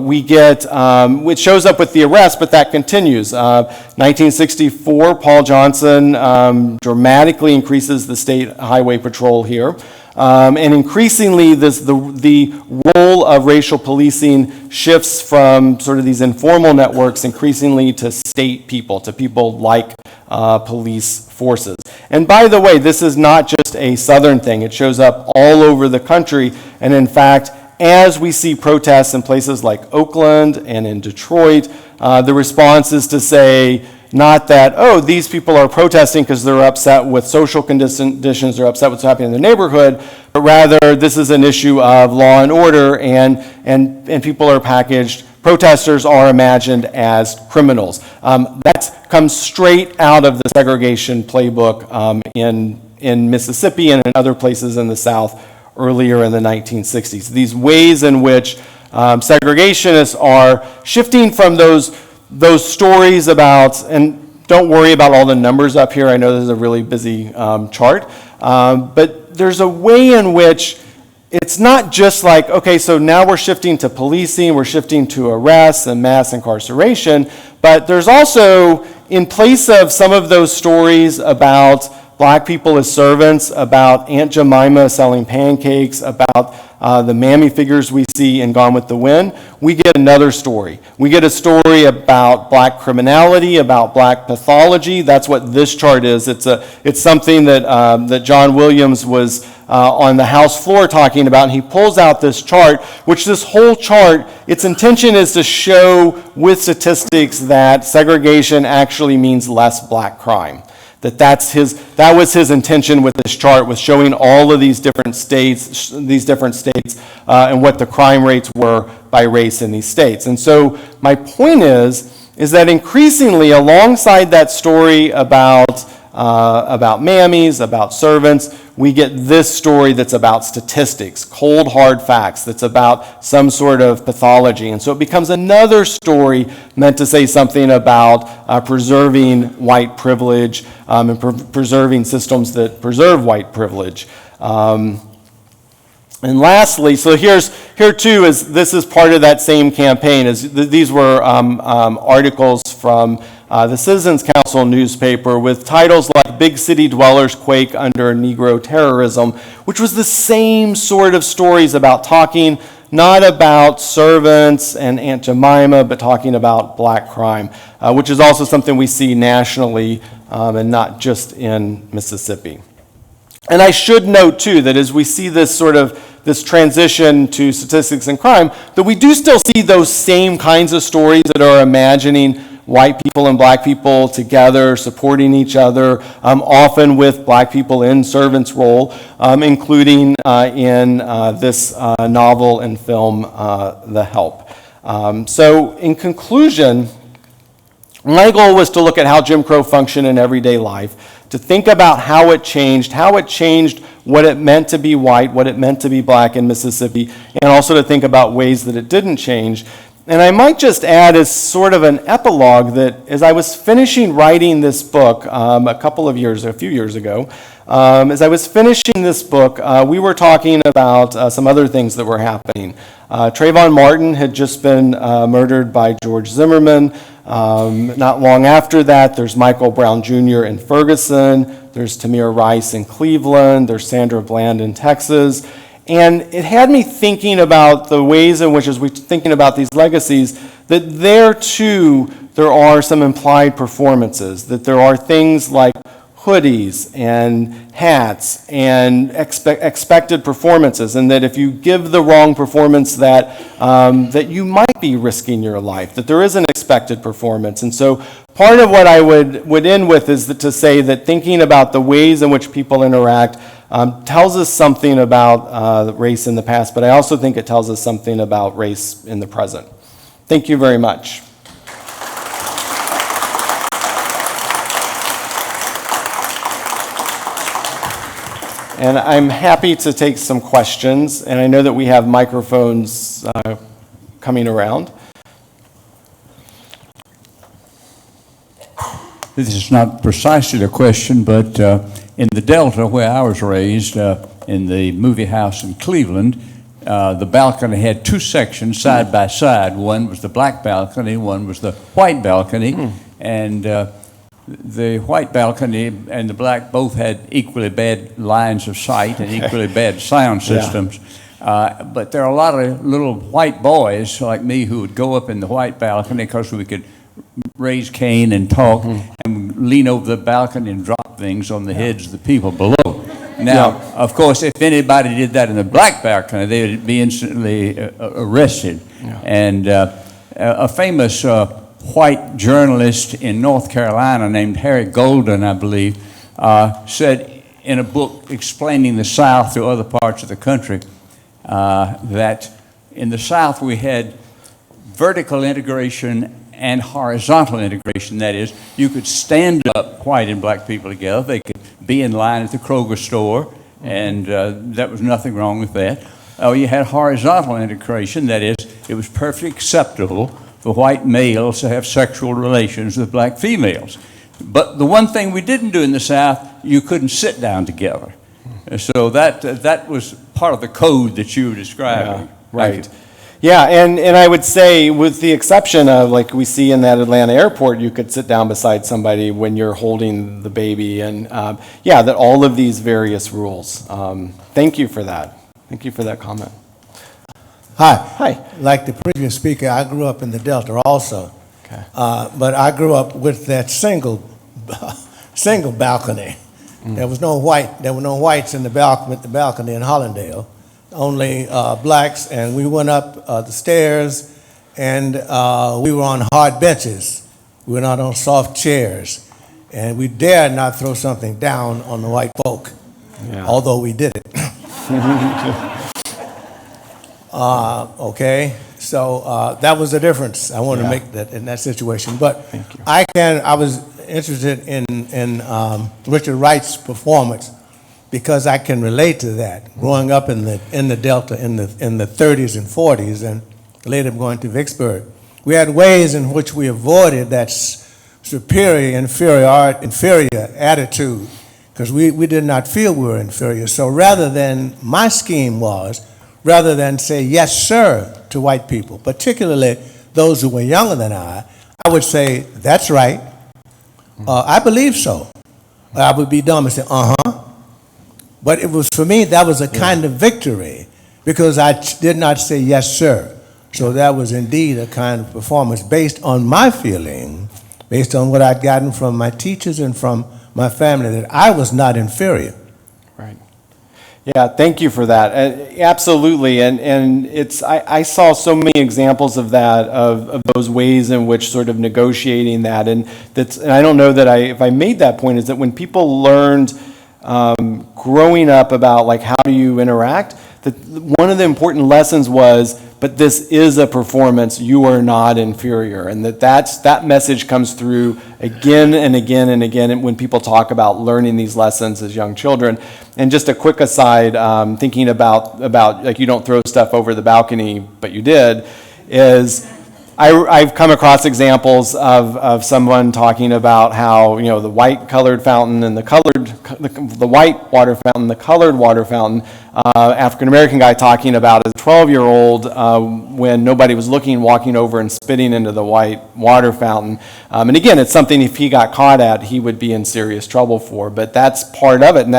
We get, it shows up with the arrest, but that continues. 1964, Paul Johnson dramatically increases the state highway patrol here. And increasingly, the role of racial policing shifts from sort of these informal networks increasingly to state people, to people like police forces. And by the way, this is not just a Southern thing. It shows up all over the country. And in fact, as we see protests in places like Oakland and in Detroit, the response is to say, not that, oh, these people are protesting because they're upset with social conditions, they're upset with what's happening in the neighborhood, but rather this is an issue of law and order, and people are packaged, protesters are imagined as criminals. That comes straight out of the segregation playbook in Mississippi and in other places in the South earlier in the 1960s. These ways in which segregationists are shifting from those stories about, and don't worry about all the numbers up here, I know this is a really busy chart, but there's a way in which it's not just like, okay, so now we're shifting to policing, we're shifting to arrests and mass incarceration, but there's also, in place of some of those stories about black people as servants, about Aunt Jemima selling pancakes, about the mammy figures we see in Gone with the Wind, we get another story. We get a story about black criminality, about black pathology. That's what this chart is. It's something that John Williams was on the House floor talking about, and he pulls out this chart, which this whole chart, its intention is to show with statistics that segregation actually means less black crime. That was his intention with this chart, was showing all of these different states, and what the crime rates were by race in these states. And so my point is that increasingly, alongside that story about mammies, about servants, we get this story that's about statistics, cold, hard facts, that's about some sort of pathology. And so it becomes another story meant to say something about preserving white privilege and preserving systems that preserve white privilege. And lastly, so here too this is part of that same campaign. These were articles from the Citizens Council newspaper with titles like "Big City Dwellers Quake Under Negro Terrorism," which was the same sort of stories about talking not about servants and Aunt Jemima, but talking about black crime, which is also something we see nationally and not just in Mississippi. And I should note too that as we see this transition to statistics and crime, that we do still see those same kinds of stories that are imagining white people and black people together, supporting each other, often with black people in servants' role, including in this novel and film, The Help. So in conclusion, my goal was to look at how Jim Crow functioned in everyday life, to think about how it changed what it meant to be white, what it meant to be black in Mississippi, and also to think about ways that it didn't change. And I might just add as sort of an epilogue that as I was finishing writing this book a few years ago, as I was finishing this book, we were talking about some other things that were happening. Trayvon Martin had just been murdered by George Zimmerman. Not long after that, there's Michael Brown Jr. in Ferguson. There's Tamir Rice in Cleveland. There's Sandra Bland in Texas. And it had me thinking about the ways in which, as we're thinking about these legacies, that there too, there are some implied performances, that there are things like hoodies and hats and expected performances, and that if you give the wrong performance that you might be risking your life, that there is an expected performance. And so part of what I would end with is to say that thinking about the ways in which people interact tells us something about race in the past, but I also think it tells us something about race in the present. Thank you very much. And I'm happy to take some questions, and I know that we have microphones coming around. This is not precisely the question, but in the Delta, where I was raised, in the movie house in Cleveland, the balcony had two sections side by side. One was the black balcony, one was the white balcony, and the white balcony and the black both had equally bad lines of sight and equally bad sound systems. But there are a lot of little white boys like me who would go up in the white balcony because we could raise Cain and talk and lean over the balcony and drop things on the heads of the people below. Now, of course, if anybody did that in the black balcony, they would be instantly arrested. And a famous white journalist in North Carolina named Harry Golden, I believe, said in a book explaining the South to other parts of the country that in the South we had vertical integration and horizontal integration. That is, you could stand up white and black people together. They could be in line at the Kroger store, and there was nothing wrong with that. You had horizontal integration. That is, it was perfectly acceptable for white males to have sexual relations with black females. But the one thing we didn't do in the South, you couldn't sit down together. So that was part of the code that you were describing. Right. Yeah, and I would say, with the exception of, like we see in that Atlanta airport, you could sit down beside somebody when you're holding the baby, and that all of these various rules. Thank you for that. Thank you for that comment. Hi. Like the previous speaker, I grew up in the Delta also. Okay. But I grew up with that single balcony. There were no whites in the balcony in Hollandale. Only blacks, and we went up the stairs, and we were on hard benches. We were not on soft chairs, and we dared not throw something down on the white folk, although we did it. Okay, so that was the difference. I wanted to make that in that situation, but I was interested in Richard Wright's performance, because I can relate to that. Growing up in the Delta in the 30s and 40s, and later going to Vicksburg, we had ways in which we avoided that superior inferior attitude, because we did not feel we were inferior. So my scheme was, rather than say yes sir to white people, particularly those who were younger than I would say, that's right, I believe so. I would be dumb and say, But it was, for me, that was a kind of victory, because I did not say yes, sir. So that was indeed a kind of performance based on my feeling, based on what I'd gotten from my teachers and from my family, that I was not inferior. Right. Yeah, thank you for that. Absolutely, and I saw so many examples of that, of those ways in which sort of negotiating that, and I don't know that if I made that point, is that when people learned growing up about like how do you interact, that one of the important lessons was, but this is a performance, you are not inferior, and that message comes through again and again and again when people talk about learning these lessons as young children. And just a quick aside, thinking about like you don't throw stuff over the balcony, but you did, is I've come across examples of someone talking about how, the white colored fountain and the white water fountain, the colored water fountain, African-American guy talking about as a 12-year-old when nobody was looking, walking over and spitting into the white water fountain. And again, it's something if he got caught at, he would be in serious trouble for, but that's part of it, and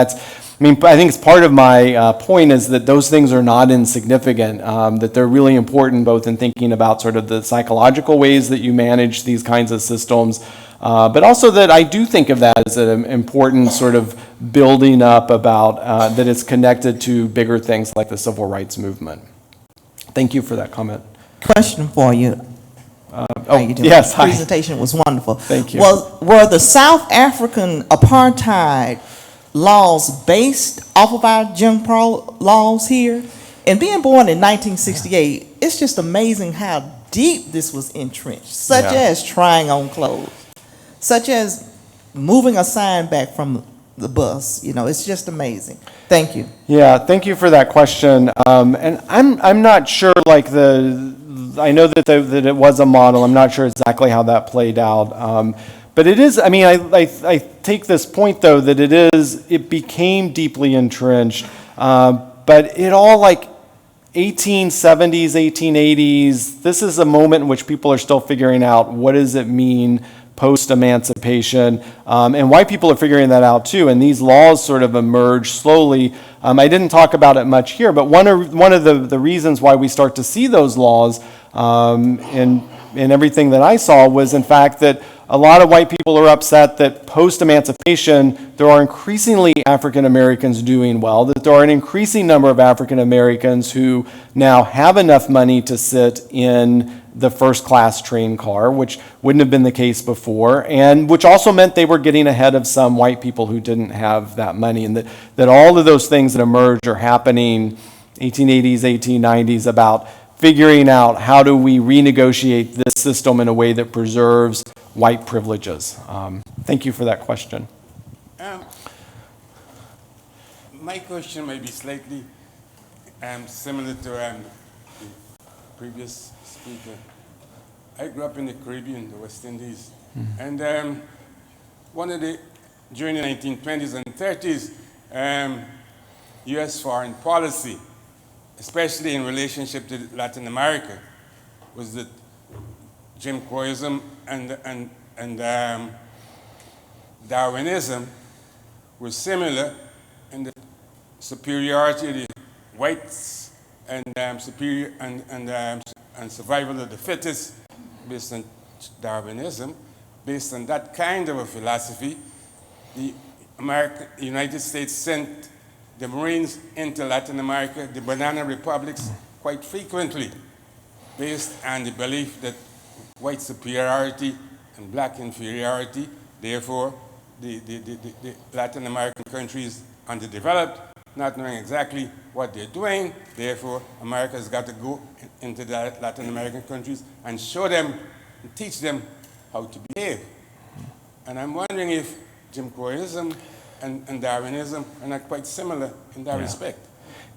I think it's part of my point is that those things are not insignificant, that they're really important both in thinking about sort of the psychological ways that you manage these kinds of systems, but also that I do think of that as an important sort of building up about that it's connected to bigger things like the civil rights movement. Thank you for that comment. Question for you. How you doing? Yes, hi. Presentation was wonderful. Thank you. Were the South African apartheid laws based off of our Jim Crow laws here? And being born in 1968, it's just amazing how deep this was entrenched, such as trying on clothes, such as moving a sign back from the bus. It's just amazing. Thank you. Yeah, thank you for that question. And I'm not sure, I know that it was a model. I'm not sure exactly how that played out. But it is, I take this point, though, that it became deeply entrenched. But it all, 1870s, 1880s, this is a moment in which people are still figuring out what does it mean post-emancipation, and white people are figuring that out too, and these laws sort of emerge slowly. I didn't talk about it much here, but one of the reasons why we start to see those laws in everything that I saw was, in fact, that a lot of white people are upset that post-emancipation, there are increasingly African Americans doing well, that there are an increasing number of African Americans who now have enough money to sit in the first-class train car, which wouldn't have been the case before, and which also meant they were getting ahead of some white people who didn't have that money, and that all of those things that emerge are happening 1880s, 1890s, about figuring out how do we renegotiate this system in a way that preserves white privileges. Thank you for that question. My question may be slightly similar to the previous speaker. I grew up in the Caribbean, the West Indies, and during the 1920s and 30s, U.S. foreign policy, especially in relationship to Latin America, was that Jim Crowism and Darwinism were similar in the superiority of the whites and survival of the fittest, based on Darwinism. Based on that kind of a philosophy, the United States sent the Marines into Latin America, the banana republics, quite frequently, based on the belief that white superiority and black inferiority, therefore the Latin American countries underdeveloped, not knowing exactly what they're doing, therefore America's got to go into the Latin American countries and show them, and teach them how to behave. And I'm wondering if Jim Crowism and Darwinism are not quite similar in that respect.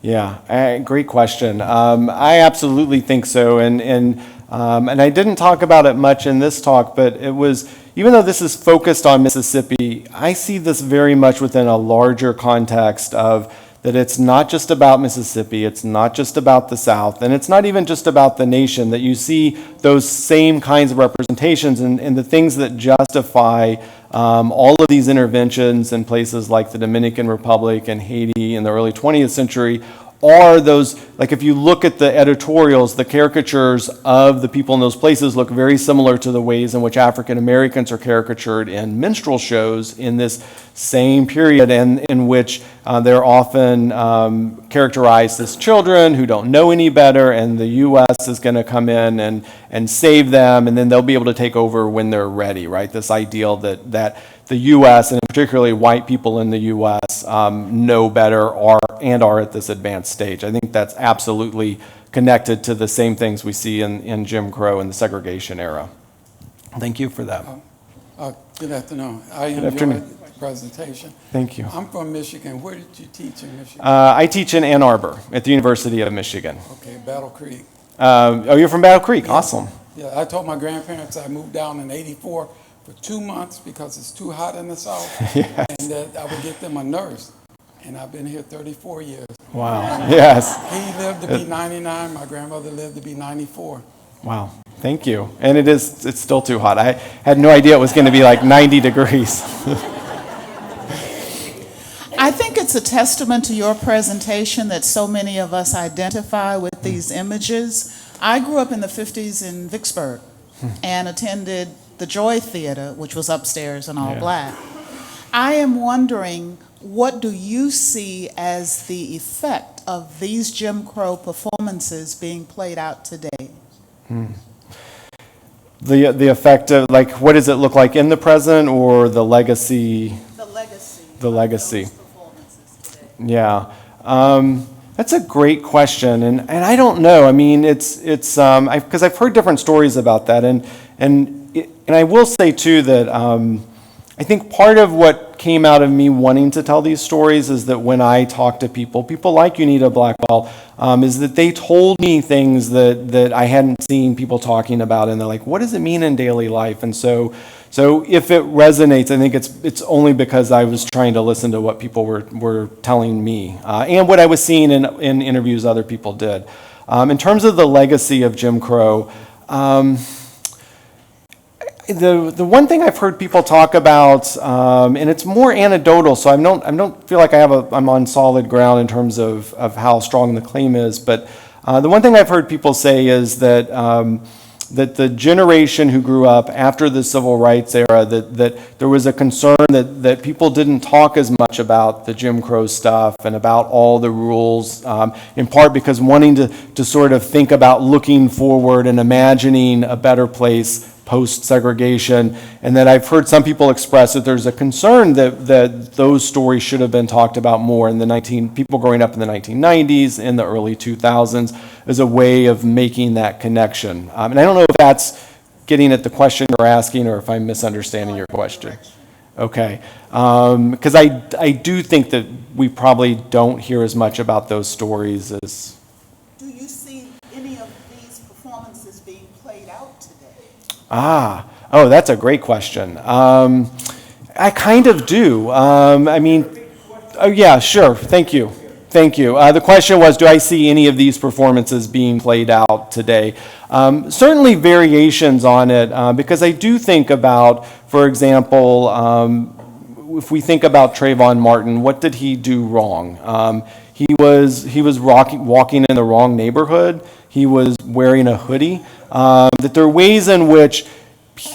Yeah, great question. I absolutely think so, and I didn't talk about it much in this talk, but it was, even though this is focused on Mississippi, I see this very much within a larger context of that it's not just about Mississippi, it's not just about the South, and it's not even just about the nation, that you see those same kinds of representations and the things that justify all of these interventions in places like the Dominican Republic and Haiti in the early 20th century are those, like if you look at the editorials, the caricatures of the people in those places look very similar to the ways in which African Americans are caricatured in minstrel shows in this same period, and in which they're often characterized as children who don't know any better, and the U.S. is going to come in and save them, and then they'll be able to take over when they're ready, right? This ideal that the U.S., and particularly white people in the U.S., know better and are at this advanced stage. I think that's absolutely connected to the same things we see in Jim Crow and the segregation era. Thank you for that. Good afternoon. I enjoyed the presentation. Thank you. I'm from Michigan. Where did you teach in Michigan? I teach in Ann Arbor at the University of Michigan. Okay, Battle Creek. Oh, you're from Battle Creek. Yeah. Awesome. Yeah, I told my grandparents I moved down in '84 for 2 months because it's too hot in the South, and that I would get them a nurse. And I've been here 34 years. Wow. Yes. He lived to be 99. My grandmother lived to be 94. Wow. Thank you. And it's still too hot. I had no idea it was going to be like 90 degrees. I think it's a testament to your presentation that so many of us identify with these images. I grew up in the 50s in Vicksburg and attended the Joy Theater, which was upstairs and all black. I am wondering, what do you see as the effect of these Jim Crow performances being played out today? The effect of, like, what does it look like in the present, or the legacy? The legacy. The legacy. Of those performances today. Yeah. That's a great question, and I don't know. I mean, it's because I've heard different stories about that, and I will say too that I think part of what came out of me wanting to tell these stories is that when I talk to people like Unita Blackwell, is that they told me things that I hadn't seen people talking about, and they're like, what does it mean in daily life? And so if it resonates, I think it's only because I was trying to listen to what people were telling me, and what I was seeing in interviews other people did. In terms of the legacy of Jim Crow, the one thing I've heard people talk about, and it's more anecdotal, so I don't feel like I'm on solid ground in terms of how strong the claim is, but the one thing I've heard people say is that that the generation who grew up after the civil rights era, that there was a concern that people didn't talk as much about the Jim Crow stuff and about all the rules, in part because wanting to sort of think about looking forward and imagining a better place post-segregation, and that I've heard some people express that there's a concern that those stories should have been talked about more in people growing up in the 1990s, in the early 2000s, as a way of making that connection. And I don't know if that's getting at the question you're asking, or if I'm misunderstanding your question. Okay, because I do think that we probably don't hear as much about those stories as... Do you see any of these performances being played out today? Oh, that's a great question. I kind of do. I mean, oh yeah, sure. Thank you. The question was, do I see any of these performances being played out today? Certainly variations on it, because I do think about, for example, if we think about Trayvon Martin, what did he do wrong? He was walking in the wrong neighborhood. He was wearing a hoodie. That there are ways in which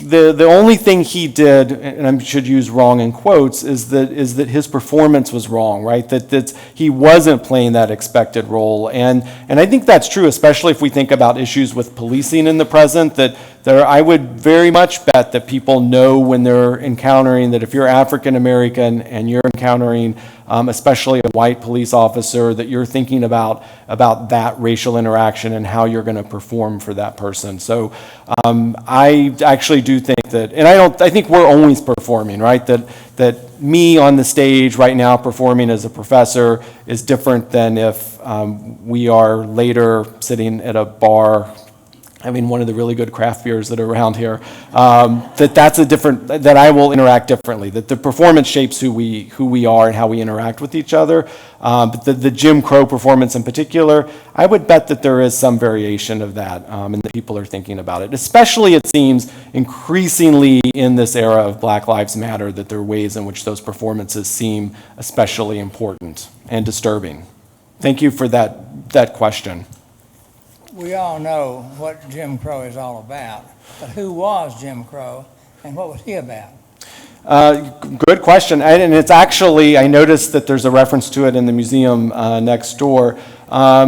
the only thing he did, and I should use wrong in quotes, is that his performance was wrong, right? That he wasn't playing that expected role, and I think that's true, especially if we think about issues with policing in the present. That I would very much bet that people know when they're encountering that if you're African American and you're encountering, especially a white police officer, that you're thinking about that racial interaction and how you're going to perform for that person. So I actually do think that, and I think we're always performing, right? That me on the stage right now performing as a professor is different than if we are later sitting at a bar having one of the really good craft beers that are around here, that I will interact differently, that the performance shapes who we are and how we interact with each other. But the Jim Crow performance in particular, I would bet that there is some variation of that, and that people are thinking about it. Especially, it seems, increasingly in this era of Black Lives Matter, that there are ways in which those performances seem especially important and disturbing. Thank you for that question. We all know what Jim Crow is all about, but who was Jim Crow and what was he about? Good question, and it's actually, I noticed that there's a reference to it in the museum next door.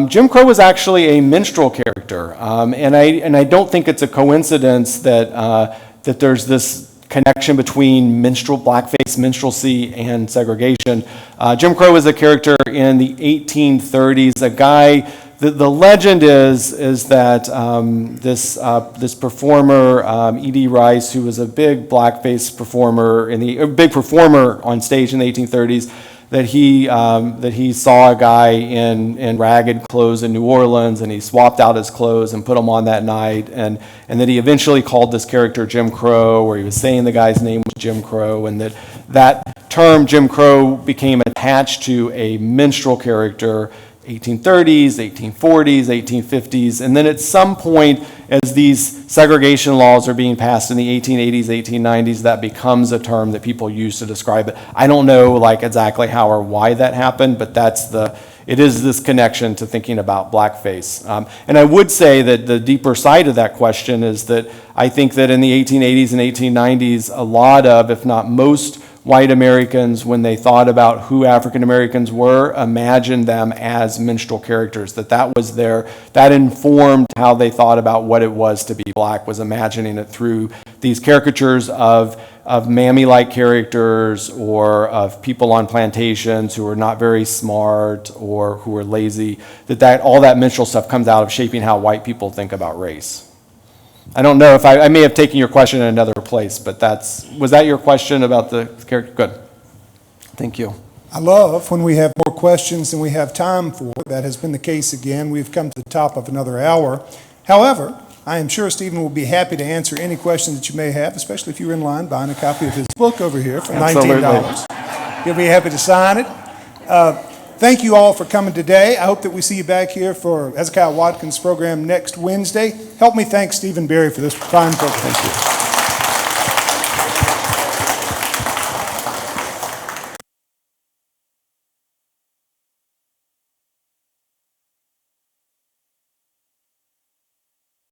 Jim Crow was actually a minstrel character, and I don't think it's a coincidence that there's this connection between blackface minstrelsy and segregation. Jim Crow was a character in the 1830s, a guy. The legend is that this performer, E.D. Rice, who was a big blackface performer, big performer on stage in the 1830s, that he saw a guy in ragged clothes in New Orleans, and he swapped out his clothes and put them on that night, and that he eventually called this character Jim Crow, where he was saying the guy's name was Jim Crow, and that term Jim Crow became attached to a minstrel character 1830s, 1840s, 1850s, and then at some point, as these segregation laws are being passed in the 1880s, 1890s, that becomes a term that people use to describe it. I don't know like exactly how or why that happened, but it is this connection to thinking about blackface. And I would say that the deeper side of that question is that I think that in the 1880s and 1890s, a lot of, if not most, white Americans, when they thought about who African Americans were, imagined them as minstrel characters, that informed how they thought about what it was to be black, was imagining it through these caricatures of mammy-like characters, or of people on plantations who are not very smart or who are lazy, that all that minstrel stuff comes out of shaping how white people think about race. I don't know if I may have taken your question in another place, but was that your question about the character? Good. Thank you. I love when we have more questions than we have time for. That has been the case again. We've come to the top of another hour. However, I am sure Stephen will be happy to answer any questions that you may have, especially if you're in line buying a copy of his book over here for $19. He'll be happy to sign it. Thank you all for coming today. I hope that we see you back here for Hezekiah Watkins' program next Wednesday. Help me thank Stephen Berrey for this fine program. Thank you.